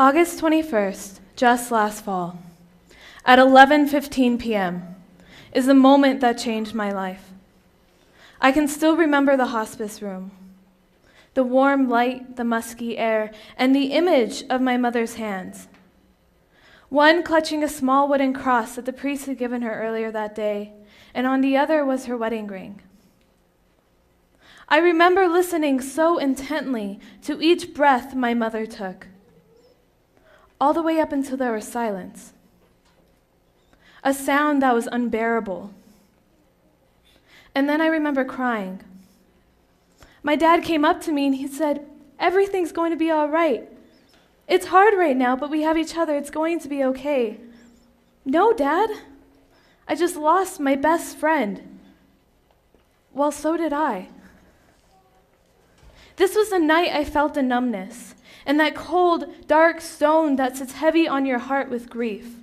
August 21st, just last fall, at 11:15 p.m., is the moment that changed my life. I can still remember the hospice room, the warm light, the musky air, and the image of my mother's hands. One clutching a small wooden cross that the priest had given her earlier that day, and on the other was her wedding ring. I remember listening so intently to each breath my mother took, all the way up until there was silence, a sound that was unbearable. And then I remember crying. My dad came up to me and he said, "Everything's going to be all right. It's hard right now, but we have each other. It's going to be okay." "No, Dad. I just lost my best friend." Well, so did I. This was the night I felt the numbness and that cold, dark stone that sits heavy on your heart with grief.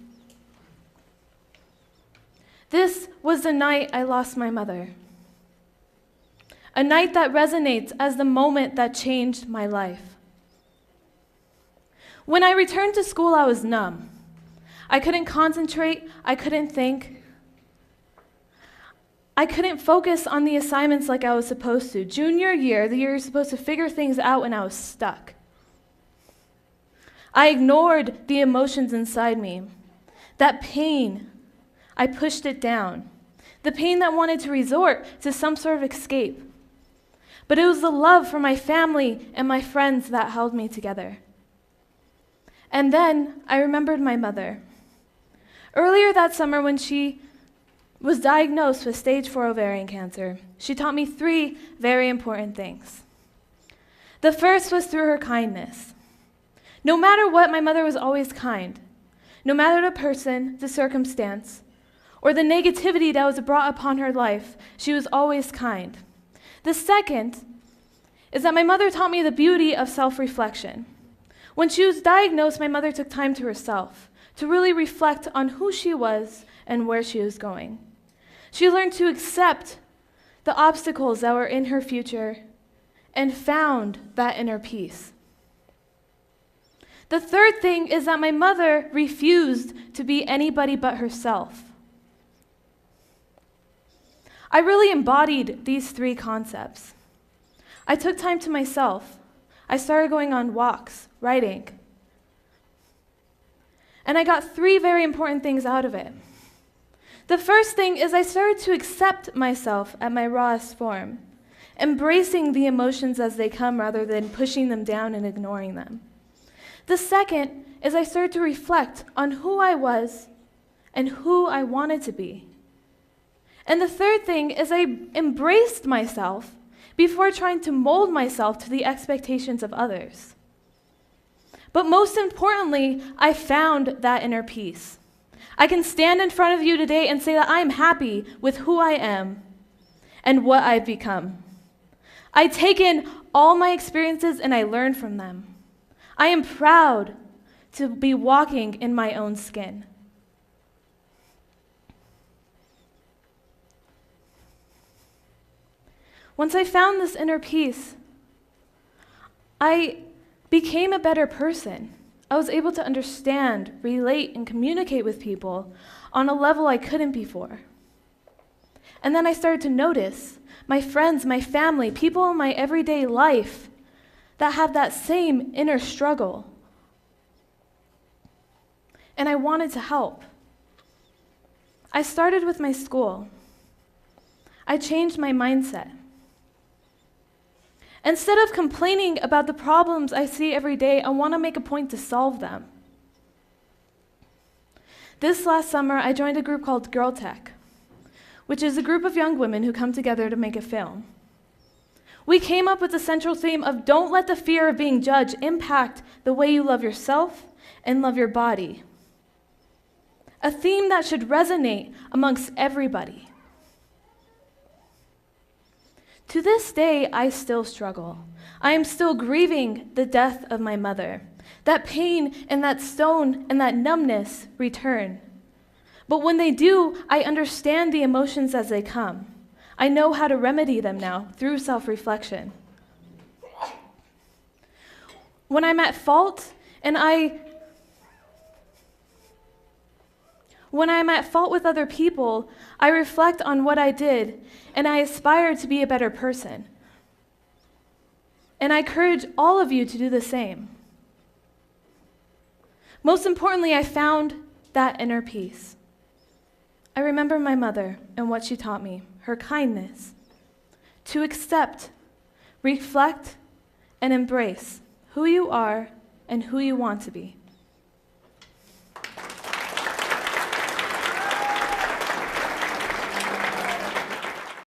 This was the night I lost my mother. A night that resonates as the moment that changed my life. When I returned to school, I was numb. I couldn't concentrate, I couldn't think. I couldn't focus on the assignments like I was supposed to. Junior year, the year you're supposed to figure things out, and I was stuck. I ignored the emotions inside me. That pain, I pushed it down. The pain that wanted to resort to some sort of escape. But it was the love for my family and my friends that held me together. And then I remembered my mother. Earlier that summer, when she was diagnosed with stage 4 ovarian cancer, she taught me 3 very important things. The first was through her kindness. No matter what, my mother was always kind. No matter the person, the circumstance, or the negativity that was brought upon her life, she was always kind. The second is that my mother taught me the beauty of self-reflection. When she was diagnosed, my mother took time to herself, to really reflect on who she was and where she was going. She learned to accept the obstacles that were in her future and found that inner peace. The third thing is that my mother refused to be anybody but herself. I really embodied these 3 concepts. I took time to myself. I started going on walks, writing. And I got 3 very important things out of it. The first thing is I started to accept myself at my rawest form, embracing the emotions as they come rather than pushing them down and ignoring them. The second is I started to reflect on who I was and who I wanted to be. And the third thing is I embraced myself before trying to mold myself to the expectations of others. But most importantly, I found that inner peace. I can stand in front of you today and say that I am happy with who I am and what I've become. I take in all my experiences and I learn from them. I am proud to be walking in my own skin. Once I found this inner peace, I became a better person. I was able to understand, relate, and communicate with people on a level I couldn't before. And then I started to notice my friends, my family, people in my everyday life that have that same inner struggle. And I wanted to help. I started with my school. I changed my mindset. Instead of complaining about the problems I see every day, I want to make a point to solve them. This last summer, I joined a group called Girl Tech, which is a group of young women who come together to make a film. We came up with the central theme of don't let the fear of being judged impact the way you love yourself and love your body. A theme that should resonate amongst everybody. To this day, I still struggle. I am still grieving the death of my mother. That pain and that stone and that numbness return. But when they do, I understand the emotions as they come. I know how to remedy them now through self-reflection. When I'm at fault and I When I am at fault with other people, I reflect on what I did, and I aspire to be a better person. And I encourage all of you to do the same. Most importantly, I found that inner peace. I remember my mother and what she taught me, her kindness, to accept, reflect, and embrace who you are and who you want to be.